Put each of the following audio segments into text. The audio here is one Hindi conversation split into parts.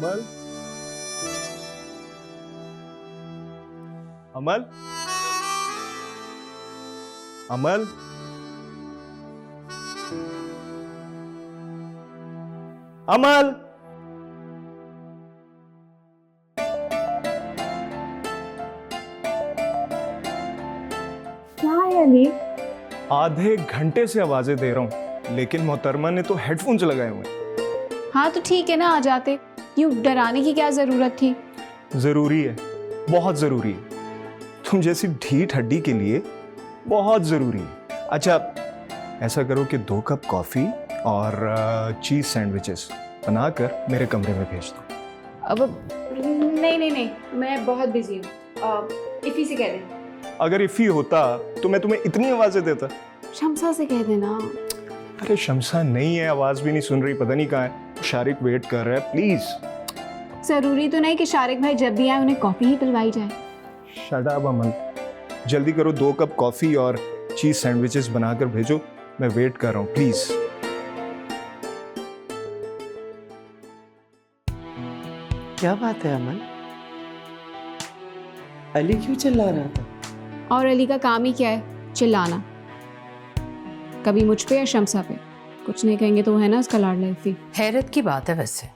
अमल, अमल, अमल, अमल। क्या है अली? आधे घंटे से आवाजें दे रहा हूं, लेकिन मोहतरमा ने तो हेडफोन्स लगाए हुए हैं। हाँ तो ठीक है ना, आ जाते। यूं डराने की क्या जरूरत थी? जरूरी है, बहुत जरूरी है। तुम जैसी ढीठ हड्डी के लिए बहुत जरूरी है। अच्छा, ऐसा करो कि 2 कप कॉफी और चीज सैंडविचेस बनाकर मेरे कमरे में भेज दो। अब नहीं नहीं नहीं, मैं बहुत बिजी हूँ। इफी से कह दे। अगर इफी होता तो मैं तुम्हें इतनी आवाजें देता। शमसा से कह देना। अरे शमसा नहीं है, आवाज भी नहीं सुन रही, पता नहीं कहाँ है। शारिक वेट कर रहा है, प्लीज। जरूरी तो नहीं कि शारिक भाई जब भी आए उन्हें कॉफी ही पिलवाई जाए। शट अप अमन, जल्दी करो, 2 कप कॉफी और चीज सैंडविचेस बनाकर भेजो। मैं वेट कर रहा हूँ, प्लीज। क्या बात है अमन? अली क्यों चिल्ला रहा था? और अली का काम ही क्या है? चिल्लाना। कभी मुझ पे या शमसा पे। कुछ नहीं कहेंगे तो वो है ना उसका लाडला इफी। हैरत की बात है वैसे,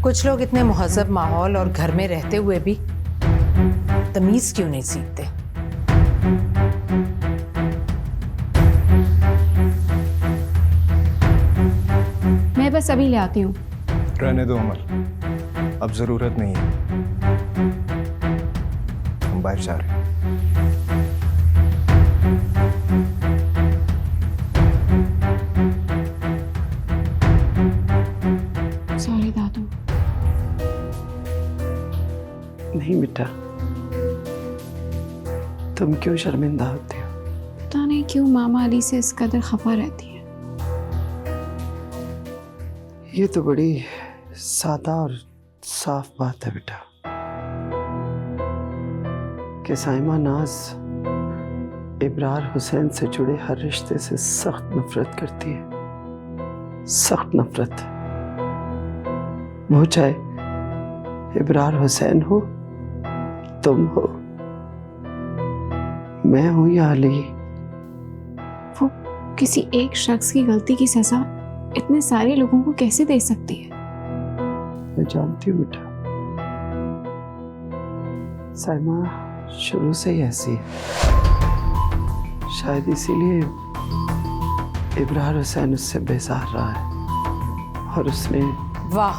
कुछ लोग इतने मुहज़्ज़ब माहौल और घर में रहते हुए भी तमीज क्यों नहीं सीखते? मैं बस अभी ले आती हूँ। रहने दो अमल, अब जरूरत नहीं है। हम बाहर जा रहे हैं। सॉरी दादू। नहीं बेटा, तुम क्यों शर्मिंदा होती हो? पता नहीं क्यों मामा अली से इस कदर खफा रहती है। ये तो बड़ी सादा और साफ बात है बेटा कि साइमा नाज इब्रार हुसैन से जुड़े हर रिश्ते से सख्त नफरत करती है। सख्त नफरत। वो चाहे इब्रार हुसैन हो, तुम हो, मैं हूं या अली। वो किसी एक शख्स की गलती की सजा इतने सारे लोगों को कैसे दे सकती है? मैं जानती हूँ बेटा, साइमा शुरू से ही ऐसी है। शायद इसीलिए इब्रार हुसैन उससे बेजार रहा है और उसने। वाह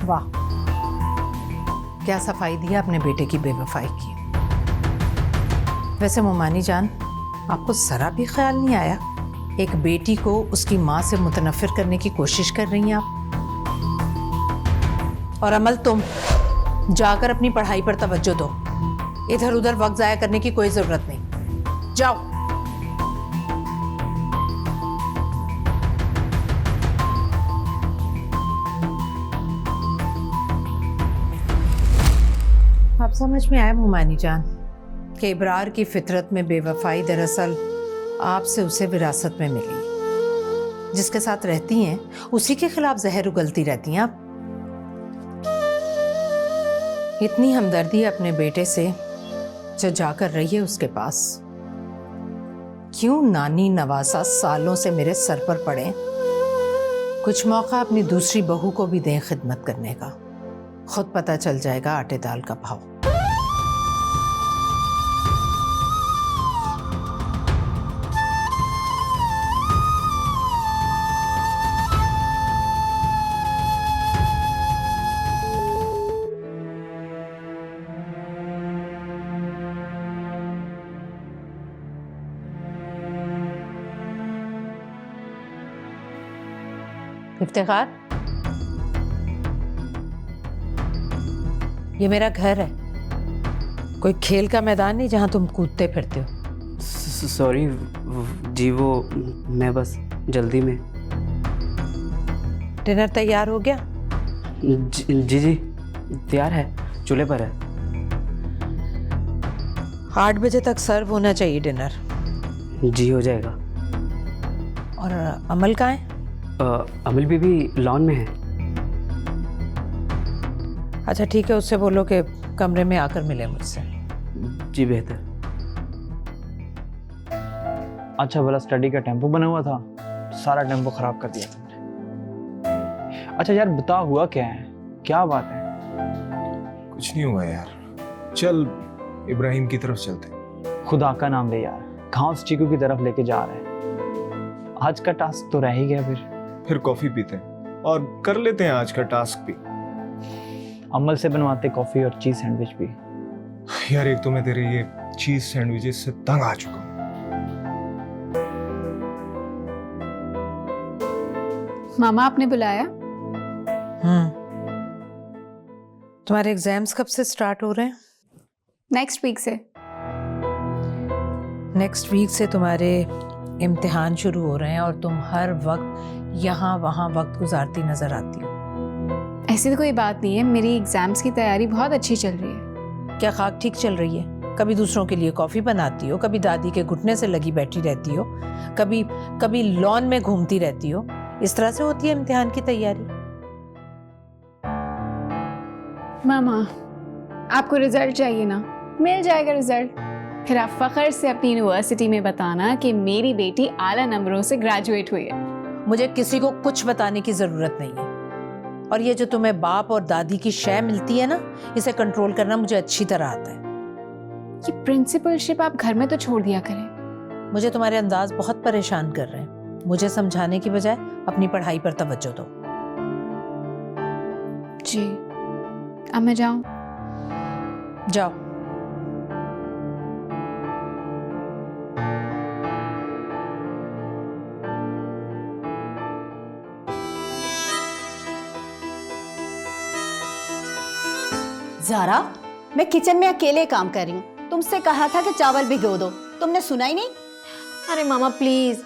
वाह, क्या सफाई दिया अपने बेटे की बेवफाई की। वैसे मोमानी जान, आपको जरा भी ख्याल नहीं आया एक बेटी को उसकी माँ से मुतनफिर करने की कोशिश कर रही हैं आप? और अमल, तुम जाकर अपनी पढ़ाई पर तवज्जो दो। इधर उधर वक्त जाया करने की कोई जरूरत नहीं। जाओ। अब समझ में आया मोमानी जान कि इब्रार की फितरत में बेवफाई दरअसल आपसे उसे विरासत में मिली। जिसके साथ रहती हैं उसी के खिलाफ जहर उगलती रहती हैं आप। इतनी हमदर्दी है अपने बेटे से जो जाकर रही है उसके पास। क्यों नानी नवासा सालों से मेरे सर पर पड़े? कुछ मौका अपनी दूसरी बहू को भी दें खिदमत करने का। खुद पता चल जाएगा आटे दाल का भाव। इफ्तिखार, ये मेरा घर है, कोई खेल का मैदान नहीं जहां तुम कूदते फिरते हो। सॉरी जी, वो मैं बस जल्दी में। डिनर तैयार हो गया? जी तैयार है, चूल्हे पर है। 8 बजे तक सर्व होना चाहिए डिनर। जी हो जाएगा। और अमल कहाँ है? अमल बीबी लॉन में है। अच्छा ठीक है, उससे बोलो कि कमरे में आकर मिले मुझसे। जी बेहतर। अच्छा भला स्टडी का टेम्पो बना हुआ था, सारा टेम्पो खराब कर दिया तुमने। अच्छा यार बता, हुआ क्या है, क्या बात है? कुछ नहीं हुआ यार, चल इब्राहिम की तरफ चलते हैं। खुदा का नाम ले यार, कहाँ उस चीकू की तरफ लेके जा रहे हैं? आज का टास्क तो रह ही गया। फिर कॉफी पीते हैं और कर लेते हैं आज का टास्क भी। अमल से बनवाते कॉफी और चीज सैंडविच भी। यार एक तो मैं तेरे ये चीज सैंडविचेस से तंग आ चुका हूँ। मामा आपने बुलाया? तुम्हारे एग्जाम्स कब से स्टार्ट हो रहे हैं? नेक्स्ट वीक से। नेक्स्ट वीक से तुम्हारे इम्तिहान शुरू हो रहे हैं और तुम हर वक्त यहाँ वहाँ वक्त गुजारती नजर आती हो। ऐसी तो कोई बात नहीं है, मेरी एग्जाम्स की तैयारी बहुत अच्छी चल रही है। क्या खाक ठीक चल रही है? कभी दूसरों के लिए कॉफी बनाती हो, कभी दादी के घुटने से लगी बैठी रहती हो, कभी लॉन में घूमती रहती हो। इस तरह से होती है इम्तिहान की तैयारी। मामा आपको रिजल्ट चाहिए ना, मिल जाएगा रिजल्ट। फिर आप फख्र से अपनी यूनिवर्सिटी में बताना कि मेरी बेटी आला नंबरों से ग्रेजुएट हुई है। मुझे किसी को कुछ बताने की जरूरत नहीं है। और ये जो तुम्हें बाप और दादी की शय मिलती है ना, इसे कंट्रोल करना मुझे अच्छी तरह आता है। ये प्रिंसिपलशिप आप घर में तो छोड़ दिया करें। मुझे तुम्हारे अंदाज बहुत परेशान कर रहे हैं। मुझे समझाने की बजाय अपनी पढ़ाई पर तवज्जो दो। जी अब मैं जाऊं? जाओ। ज़ारा, मैं किचन में अकेले काम कर रही हूँ। तुमसे कहा था कि चावल भिगो दो, तुमने सुना ही नहीं। अरे मामा प्लीज,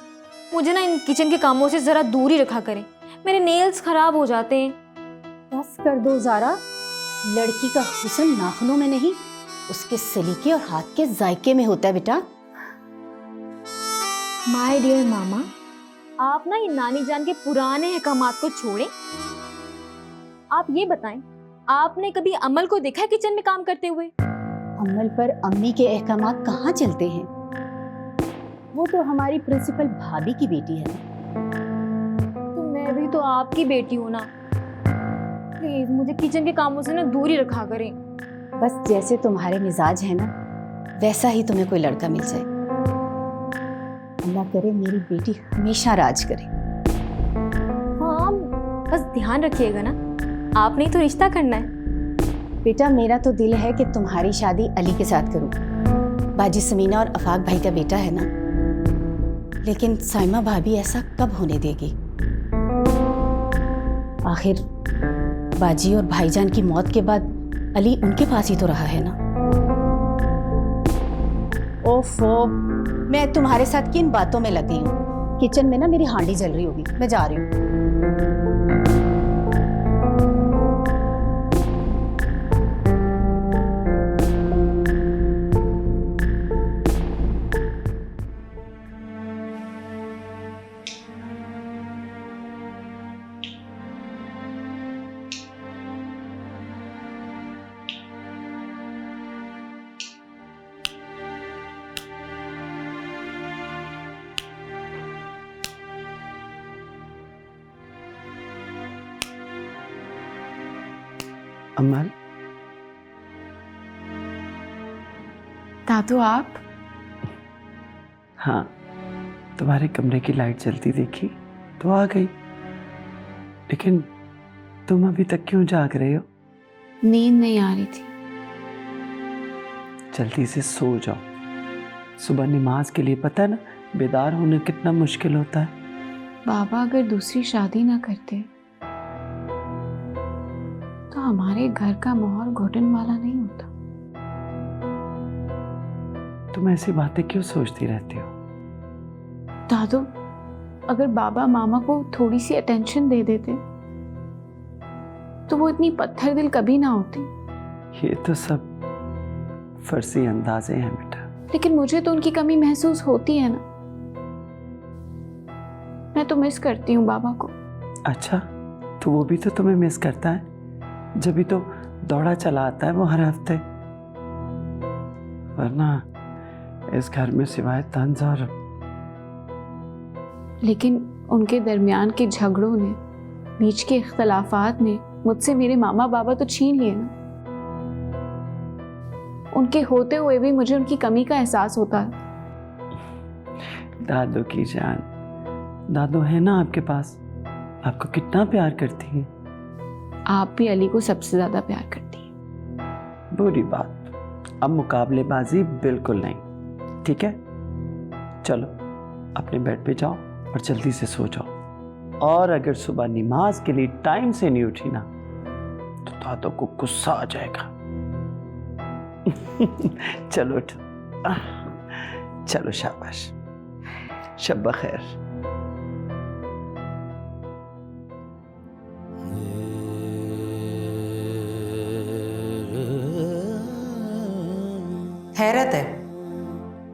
मुझे ना इन किचन के कामों से जरा दूर ही रखा करें, मेरे नेल्स खराब हो जाते हैं। बस कर दो ज़ारा, लड़की का हुस्न नाखूनों में नहीं, उसके सलीके और हाथ के जायके में होता है बेटा। माय डियर मामा, आप ना ये नानी जान के पुराने अहकामात को छोड़ें। आप ये बताएं, आपने कभी अमल को देखा है किचन में काम करते हुए? अमल पर अम्मी के अहकामात कहाँ चलते हैं? वो तो हमारी प्रिंसिपल भाभी की बेटी है। तो मैं भी तो आपकी बेटी हूँ ना, प्लीज मुझे किचन के कामों से ना दूर ही रखा करें। बस जैसे तुम्हारे मिजाज है ना, वैसा ही तुम्हें कोई लड़का मिल जाए। अल्लाह करे मेरी बेटी हमेशा राज करे। हाँ बस ध्यान रखिएगा ना, आपने ही तो रिश्ता करना है। बेटा मेरा तो दिल है कि तुम्हारी शादी अली के साथ करूं। बाजी समीना और अफाक भाई का बेटा है ना, लेकिन साइमा भाभी ऐसा कब होने देगी? आखिर बाजी और भाईजान की मौत के बाद अली उनके पास ही तो रहा है ना। ओफो, मैं तुम्हारे साथ किन बातों में लग गई हूँ। किचन में ना मेरी हांडी जल रही होगी, मैं जा रही हूँ। अमल, दादू आप? हाँ, तुम्हारे कमरे की लाइट जलती देखी तो आ गई, लेकिन तुम अभी तक क्यों जाग रहे हो? नींद नहीं आ रही थी। जल्दी से सो जाओ। सुबह नमाज के लिए पता है ना, बेदार होना कितना मुश्किल होता है। बाबा अगर दूसरी शादी ना करते तो हमारे घर का माहौल घुटन वाला नहीं होता। तुम ऐसी बातें क्यों सोचती रहती हो? दादू, अगर बाबा मामा को थोड़ी सी अटेंशन दे देते तो वो इतनी पत्थर दिल कभी ना होती। ये तो सब फर्जी अंदाजे हैं बेटा। लेकिन मुझे तो उनकी कमी महसूस होती है ना। मैं तो मिस करती हूँ बाबा को। अच्छा, तो वो भी तो तुम्हें मिस करता है, जब भी तो दौड़ा चला आता है वो हर हफ्ते। वरना इस घर में सिवाय तंज और लेकिन उनके दरमियान के झगड़ों ने, बीच के इख्तलाफात ने मुझसे मेरे मामा बाबा तो छीन लिए ना। उनके होते हुए भी मुझे उनकी कमी का एहसास होता है। दादू की जान, दादू है ना आपके पास, आपको कितना प्यार करती है। आप भी अली को सबसे ज्यादा प्यार करती हैं। बुरी बात, अब मुकाबलेबाजी बिल्कुल नहीं, ठीक है? चलो अपने बेड पे जाओ और जल्दी से सो जाओ। और अगर सुबह नमाज के लिए टाइम से नहीं उठी ना तो दादू को गुस्सा आ जाएगा। चलो उठ, चलो शाबाश, शब खैर। हैरत है,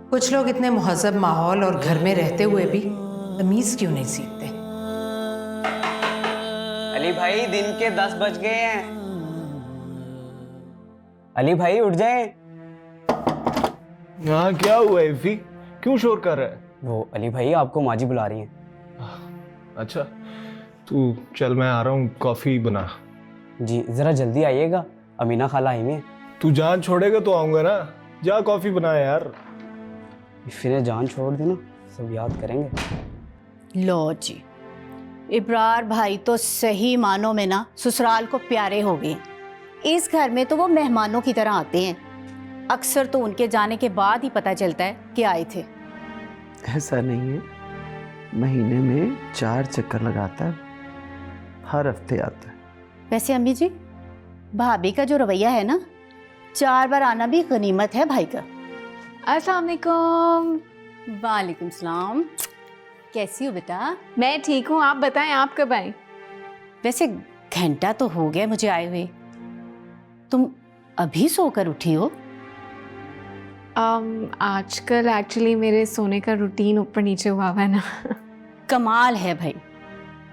कुछ लोग इतने मुहज़्ज़ब माहौल और घर में रहते हुए भी तमीज़ क्यों नहीं सीखते। अली भाई दिन के 10 बज गए हैं। अली भाई उठ जाए। हाँ क्या हुआ इफ़ी, क्यों शोर कर रहा है? वो अली भाई आपको माजी बुला रही हैं। अच्छा तू चल, मैं आ रहा हूँ, कॉफ़ी बना। जी ज़रा जल्दी आइएगा, अमीना खाला आई में। तू जान छोड़ेगा तो आऊँगा ना, जा कॉफ़ी बना यार। इफ़ी ने जान छोड़ दी ना, सब याद करेंगे। लो जी, इब्रार भाई तो सही मानों में ना ससुराल को प्यारे हो गए। इस घर में तो वो मेहमानों की तरह आते हैं, अक्सर तो उनके जाने के बाद ही पता चलता है कि आए थे। ऐसा नहीं है, महीने में 4 चक्कर लगाता है, हर हफ्ते आता है। वैसे अम्मी जी, भाभी का जो रवैया है ना, 4 बार आना भी गनीमत है भाई का। अस्सलाम वालेकुम। वालेकुम सलाम। कैसी हो बेटा? मैं ठीक हूँ, आप बताएं आप कब आए? वैसे घंटा तो हो गया मुझे आए हुए, तुम अभी सोकर उठी हो? आजकल एक्चुअली मेरे सोने का रूटीन ऊपर नीचे हुआ है ना। कमाल है भाई,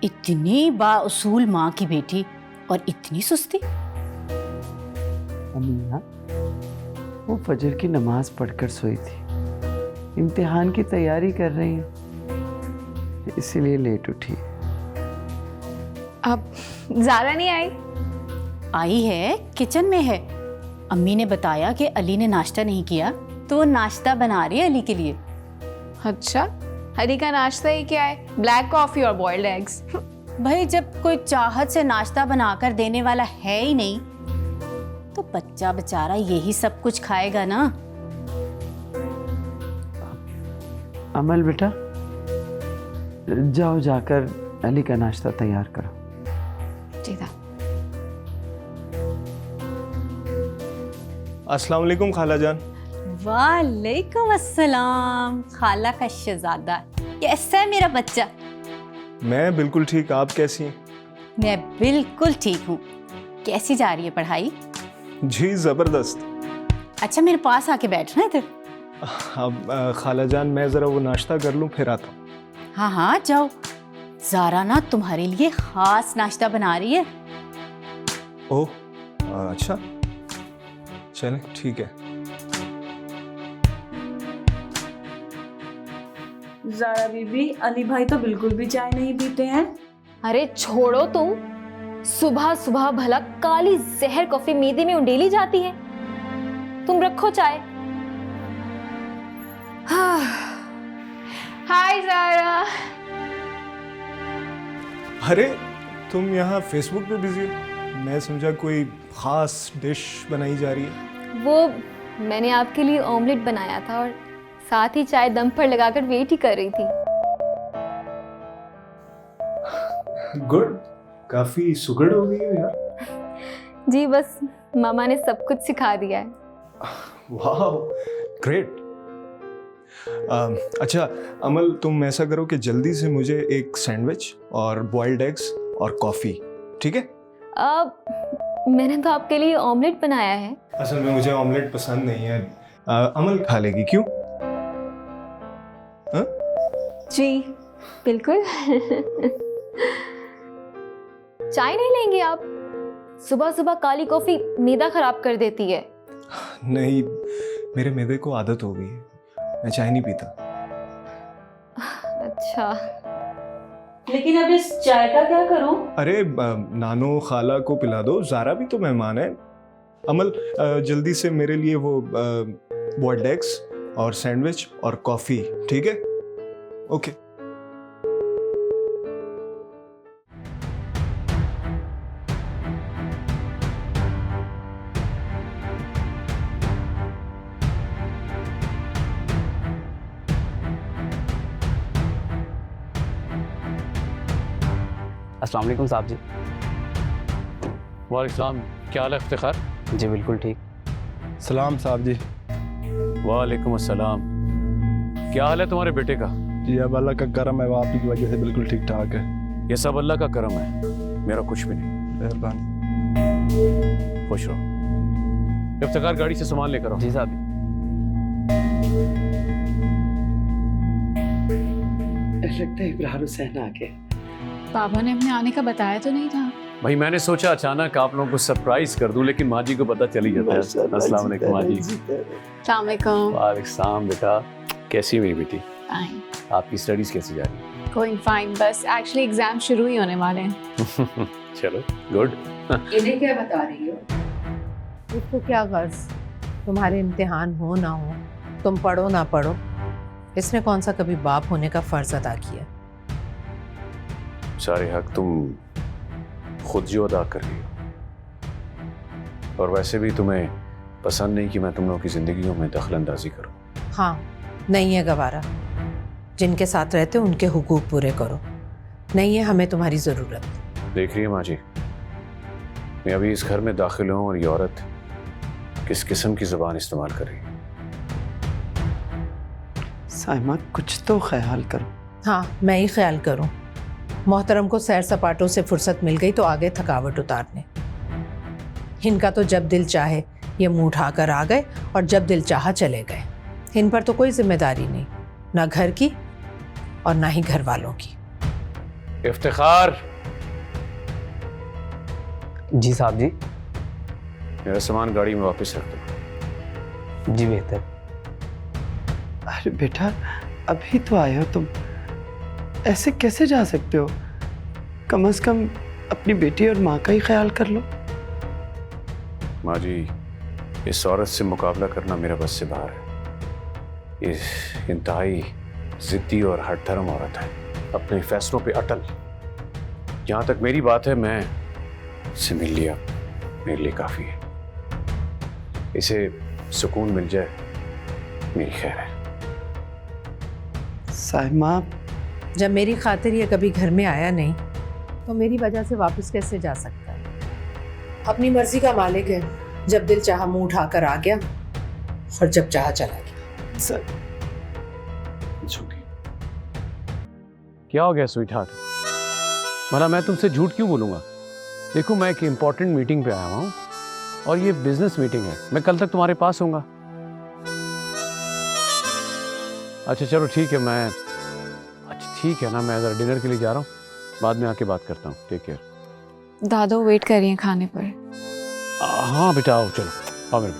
इतनी बाउसूल माँ की बेटी और इतनी सुस्ती। अमीना, वो फजर की नमाज पढ़कर सोई थी, इम्तिहान की तैयारी कर रही है, इसीलिए लेट उठी। अब ज़ारा नहीं आई? आई है, किचन में है। अम्मी ने बताया कि अली ने नाश्ता नहीं किया तो वो नाश्ता बना रही है अली के लिए। अच्छा, अली का नाश्ता ही क्या है? ब्लैक कॉफ़ी और बॉइल्ड एग्स। भाई जब कोई चाहत से नाश्ता बनाकर देने वाला है ही नहीं तो बच्चा बेचारा यही सब कुछ खाएगा ना। अमल बेटा, जाओ जाकर अली का नाश्ता तैयार करो। जी था। अस्सलाम वालेकुम खाला जान। वालेकुम अस्सलाम खाला का शहजादा, कैसा है मेरा बच्चा? मैं बिल्कुल ठीक, आप कैसी हैं? मैं बिल्कुल ठीक हूँ। कैसी जा रही है पढ़ाई? जी ज़बरदस्त। अच्छा मेरे पास आके बैठना इधर। अब खाला जान मैं ज़रा वो नाश्ता कर लूँ फिर आता हूँ। हाँ हाँ जाओ, ज़ारा ना तुम्हारे लिए खास नाश्ता बना रही है। ओह अच्छा, चलें ठीक है। ज़ारा बीबी, अली भाई तो बिल्कुल भी चाय नहीं पीते हैं। अरे छोड़ो तुम, सुबह सुबह भला काली जहर कॉफी मेदे में उंडेली जाती है। तुम रखो चाय। हाय ज़ारा। अरे तुम यहाँ फेसबुक पे बिजी हो? मैं समझा कोई ख़ास डिश बनाई जा रही है। वो मैंने आपके लिए ऑमलेट बनाया था और साथ ही चाय दम पर लगाकर वेट ही कर रही थी। गुड, काफ़ी सुगड़ हो गई हो यार। जी बस मामा ने सब कुछ सिखा दिया है। वाह ग्रेट। अच्छा अमल, तुम ऐसा करो कि जल्दी से मुझे एक सैंडविच और बॉइल्ड एग्स और कॉफ़ी, ठीक है? अब मैंने तो आपके लिए ऑमलेट बनाया है। असल में मुझे ऑमलेट पसंद नहीं है। अमल खा लेगी क्यों? जी बिल्कुल। चाय नहीं लेंगे आप? सुबह सुबह काली कॉफी मैदा खराब कर देती है। नहीं, मेरे मैदे को आदत हो गई है, मैं चाय नहीं पीता। अच्छा, लेकिन अब इस चाय का क्या करूं? अरे नानो खाला को पिला दो, ज़ारा भी तो मेहमान है। अमल जल्दी से मेरे लिए वो बॉइल्ड एग्स और सैंडविच और कॉफ़ी, ठीक है? ओके। अस्सलाम वालेकुम साहब जी। वालेकुम सलाम, क्या हाल है इफ्तिखार? जी बिल्कुल ठीक। सलाम साहब जी। वालेकुम अस्सलाम, क्या हाल है तुम्हारे बेटे का? जी अब अल्लाह का करम है, वो आप ही की वजह से बिल्कुल ठीक ठाक है। ये सब अल्लाह का करम है, मेरा कुछ भी नहीं। मेहरबानी। खुश रहो। इफ्तिखार गाड़ी से सामान लेकर आओ। जी साहब। लगता है इब्रार हुसैन आ गए। पापा ने अपने आने का बताया तो नहीं था। भाई मैंने सोचा अचानक आप लोगों को सरप्राइज कर दूं, लेकिन माँ जी को पता चल ही जाता है। अस्सलाम वालेकुम माँ जी। अस्सलाम वालेकुम। वालेकुम सलाम बेटा, कैसी है मेरी बेटी? फाइन, आपकी स्टडीज कैसी जा रही गोइंग फाइन, बस एक्चुअली एग्जाम शुरू ही होने वाले हैं। है? चलो गुड। इन्हें क्या बता रही हो? इसको क्या गर्ज, तुम्हारे इम्तिहान हो ना हो, तुम पढ़ो ना पढ़ो, इसने कौन सा कभी बाप होने का फर्ज अदा किया? सारे हक तुम खुद जो अदा कर रही हो, और वैसे भी तुम्हें पसंद नहीं कि मैं तुम लोगों की जिंदगियों में दखल अंदाजी करूं। हाँ, नहीं है गवारा। जिनके साथ रहते हो उनके हुकूक पूरे करो, नहीं है हमें तुम्हारी ज़रूरत। देख रही है माँ जी, मैं अभी इस घर में दाखिल हूँ और ये औरत किस किस्म की ज़ुबान इस्तेमाल कर रही है। साइमा कुछ तो ख्याल करो। हाँ, मैं ही ख्याल करूं। मोहतरम को सैर सपाटों से फुर्सत मिल गई तो आगे थकावट उतारने। इनका तो जब दिल चाहे ये मुंह उठाकर आ गए और जब दिल चाहा चले गए। इन पर तो कोई जिम्मेदारी नहीं, ना घर की और ना ही घर वालों की। इफ्तिखार। जी साहब जी। मेरा सामान गाड़ी में वापस रख दो। जी बेहतर। अरे बेटा, अभी तो आए हो तुम, ऐसे कैसे जा सकते हो? कम से कम अपनी बेटी और माँ का ही ख्याल कर लो। माँ जी, इस औरत से मुकाबला करना मेरा बस से बाहर है। ये इंतहाई जिद्दी और हठधर्म औरत है, अपने फैसलों पे अटल। जहाँ तक मेरी बात है, मैं इससे मिल लिया, मेरे लिए काफ़ी है। इसे सुकून मिल जाए मेरी खैर है। साइमा, जब मेरी खातिर ये कभी घर में आया नहीं तो मेरी वजह से वापस कैसे जा सकता है? अपनी मर्जी का मालिक है, जब दिल चाहा मुंह उठाकर आ गया और जब चाहा चला गया। क्या हो गया स्वीट हार्ट? भला मैं तुमसे झूठ क्यों बोलूँगा? देखो, मैं एक इम्पॉर्टेंट मीटिंग पे आया हूँ और ये बिजनेस मीटिंग है। मैं कल तक तुम्हारे पास होऊंगा। अच्छा चलो ठीक है, ठीक है ना, मैं ज़रा डिनर के लिए जा रहा हूँ, बाद में आके बात करता हूँ। Take care. दादो वेट कर रही हैं खाने पर। हाँ बेटा आओ, चलो आओ मेरे।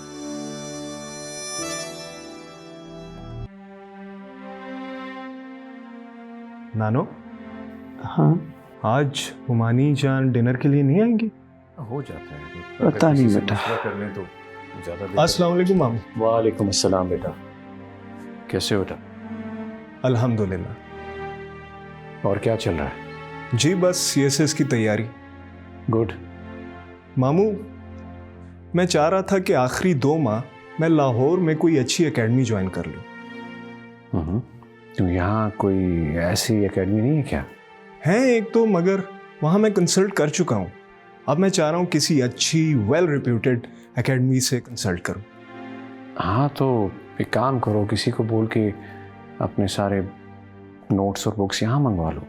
नानो, हाँ आज उमानी जान डिनर के लिए नहीं आएंगी? हो जाता है, पता नहीं बेटा। कर लें तो ज़्यादा। अस्सलाम वालेकुम मामू। वालेकुम अस्सलाम बेटा, कैसे हो बेटा? अल्हम्दुलिल्लाह। और क्या चल रहा है? जी बस सीएसएस की तैयारी। गुड। मामू, मैं चाह रहा था कि आखिरी 2 माह मैं लाहौर में कोई अच्छी एकेडमी ज्वाइन कर लूँ। तो यहाँ कोई ऐसी एकेडमी नहीं है क्या? है एक तो, मगर वहाँ मैं कंसल्ट कर चुका हूँ। अब मैं चाह रहा हूँ किसी अच्छी वेल रिप्यूटेड एकेडमी से कंसल्ट करूँ। हाँ तो एक काम करो, किसी को बोल के अपने सारे नोट्स और बुक्स यहाँ मंगवा लो,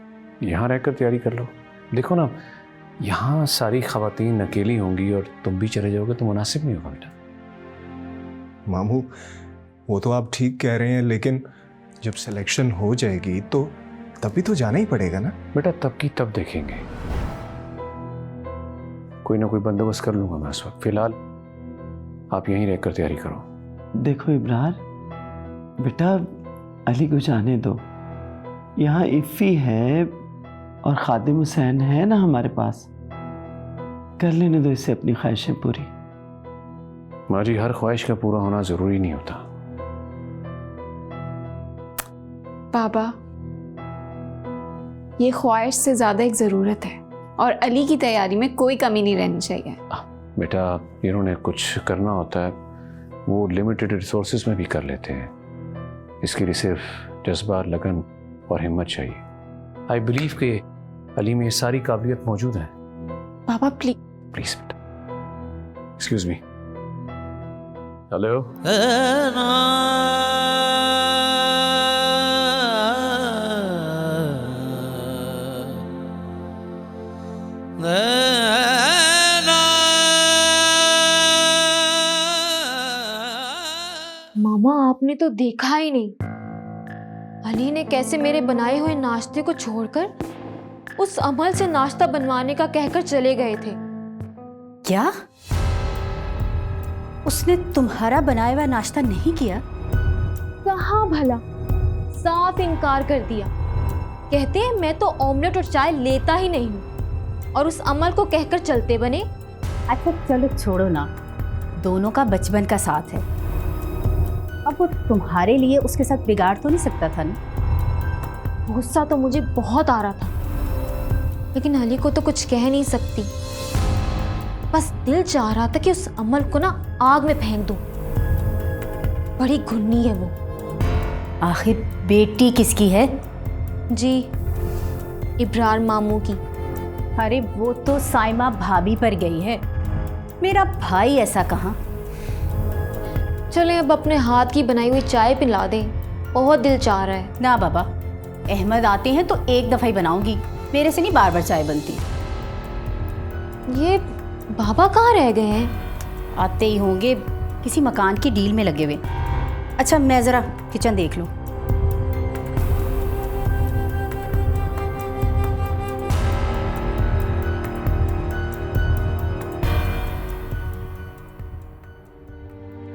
यहाँ रहकर तैयारी कर लो। देखो ना, यहाँ सारी ख़वातीन अकेली होंगी और तुम भी चले जाओगे तो मुनासिब नहीं होगा बेटा। मामू, वो तो आप ठीक कह रहे हैं, लेकिन जब सिलेक्शन हो जाएगी तो तभी तो जाना ही पड़ेगा ना। बेटा तब की तब देखेंगे। कोई ना कोई बंदोबस्त कर लूंगा मैं इस वक्त। फिलहाल आप यहीं रहकर तैयारी करो। देखो इब्रार, बेटा अली को जाने दो। यहाँ इफ़ी है और खादिम हुसैन है ना हमारे पास, कर लेने दो इसे अपनी ख्वाहिशें पूरी। माँ जी, हर ख्वाहिश का पूरा होना जरूरी नहीं होता। पापा, ये ख्वाहिश से ज़्यादा एक ज़रूरत है और अली की तैयारी में कोई कमी नहीं रहनी चाहिए। बेटा, इन्होंने कुछ करना होता है वो लिमिटेड रिसोर्सेज में भी कर लेते हैं। इसके लिए सिर्फ जज्बा, लगन और हिम्मत चाहिए। आई बिलीव कि अली में ये सारी काबिलियत मौजूद है। पापा प्लीज प्लीज बेटा, एक्सक्यूज मी। हेलो। मामा आपने तो देखा ही नहीं अली ने कैसे मेरे बनाए हुए नाश्ते को छोड़कर उस अमल से नाश्ता बनवाने का कहकर चले गए थे। क्या उसने तुम्हारा बनाया हुआ नाश्ता नहीं किया? कहाँ भला, साफ इनकार कर दिया। कहते हैं मैं तो ऑमलेट और चाय लेता ही नहीं हूँ और उस अमल को कहकर चलते बने। अच्छा चलो छोड़ो ना, दोनों का बचपन का साथ है। अब वो तुम्हारे लिए उसके साथ बिगाड़ तो नहीं सकता था ना? गुस्सा तो मुझे बहुत आ रहा था, लेकिन अली को तो कुछ कह नहीं सकती। बस दिल चाह रहा था कि उस अमल को ना आग में फेंक दूं। बड़ी घुन्नी है वो। आखिर बेटी किसकी है? जी, इब्रार मामू की। अरे वो तो साइमा भाभी पर गई है, मेरा भाई ऐसा कहाँ। चलें अब अपने हाथ की बनाई हुई चाय पिला दें, बहुत दिल चाह रहा है। ना बाबा, अहमद आते हैं तो एक दफ़ा ही बनाऊंगी, मेरे से नहीं बार बार चाय बनती। ये बाबा कहाँ रह गए हैं? आते ही होंगे, किसी मकान की डील में लगे हुए। अच्छा मैं ज़रा किचन देख लूँ।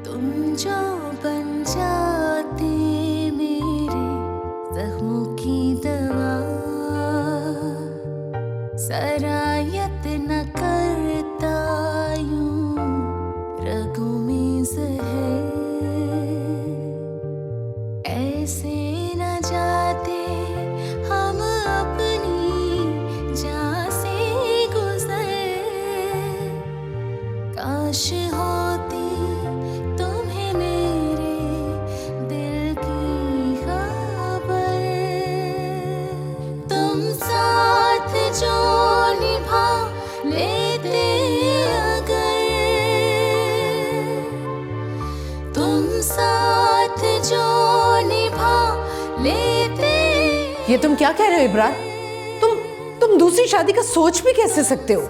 तुम जो बन जाते मेरे जख्मों की दवा, सरायत न करता यूं रगों में जहर, ऐसे न जाते हम अपनी जान से गुजर। काश होती तुम्हें मेरे दिल की खबर, तुम साथ जो निभा लेते अगर, तुम साथ जो निभा लेते। ये तुम क्या कह रहे हो इब्रार? तुम दूसरी शादी का सोच भी कैसे सकते हो?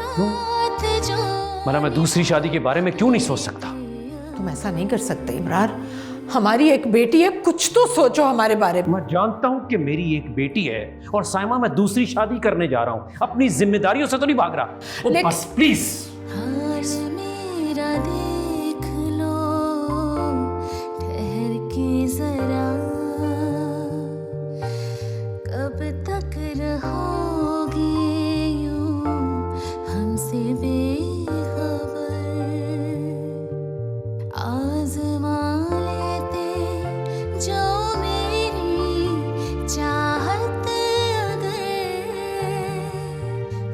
भला मैं दूसरी शादी के बारे में क्यों नहीं सोच सकता? तुम ऐसा नहीं कर सकते इब्रार, हमारी एक बेटी है, कुछ तो सोचो हमारे बारे में। मैं जानता हूं कि मेरी एक बेटी है और साइमा मैं दूसरी शादी करने जा रहा हूं, अपनी जिम्मेदारियों से तो नहीं भाग रहा। बस प्लीज। हाल मेरा देख लो ठहर के जरा, कब तक रहोगे यूं हमसे बेखबर। आज़मा लेते जो मेरी चाहत अगर,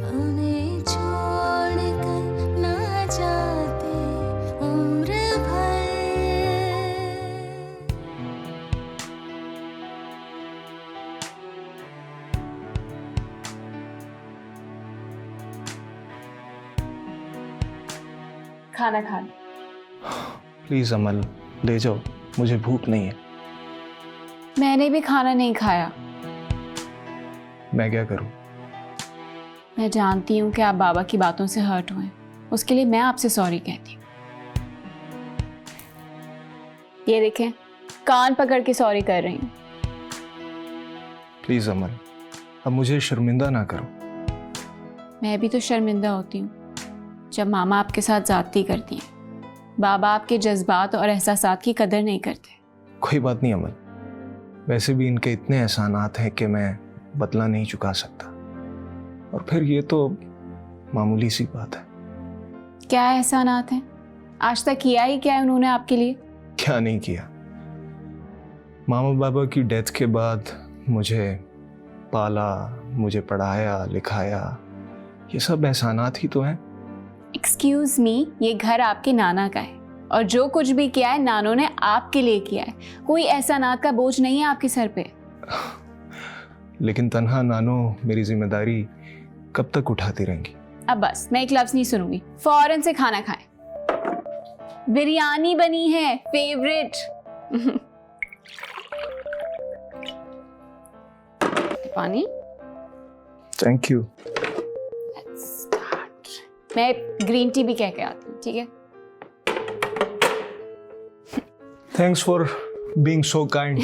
हमें छोड़ कर ना जाते उम्र भर। खाना खा लो। प्लीज़ अमल, ले जाओ, मुझे भूख नहीं है। मैंने भी खाना नहीं खाया। मैं क्या करूं? मैं जानती हूँ कि आप बाबा की बातों से हर्ट हुए, उसके लिए मैं आपसे सॉरी कहती हूँ। ये देखें, कान पकड़ के सॉरी कर रही हूँ। प्लीज़ अमल, अब मुझे शर्मिंदा ना करो। मैं भी तो शर्मिंदा होती हूँ, जब मामा आपके साथ ज्यादती करती हैं। बाबा आपके जज्बात और एहसासात की कदर नहीं करते। कोई बात नहीं अमन, वैसे भी इनके इतने एहसानात हैं कि मैं बदला नहीं चुका सकता, और फिर ये तो मामूली सी बात है। क्या एहसानात हैं? आज तक किया ही क्या है उन्होंने आपके लिए? क्या नहीं किया। मामा बाबा की डेथ के बाद मुझे पाला, मुझे पढ़ाया लिखाया, ये सब एहसानात ही तो हैं। एक्सक्यूज मी, ये घर आपके नाना का है और जो कुछ भी किया है नानों ने आपके लिए किया है। कोई एहसानात का बोझ नहीं है आपके सर पे। लेकिन तन्हा नानो मेरी जिम्मेदारी कब तक उठाती रहेंगी? अब बस, मैं एक लफ्ज नहीं सुनूंगी। फौरन से खाना खाएं। बिरयानी बनी है, फेवरेट। पानी। Thank you. मैं ग्रीन टी भी कह के आती हूँ, ठीक है? Thanks for being so kind.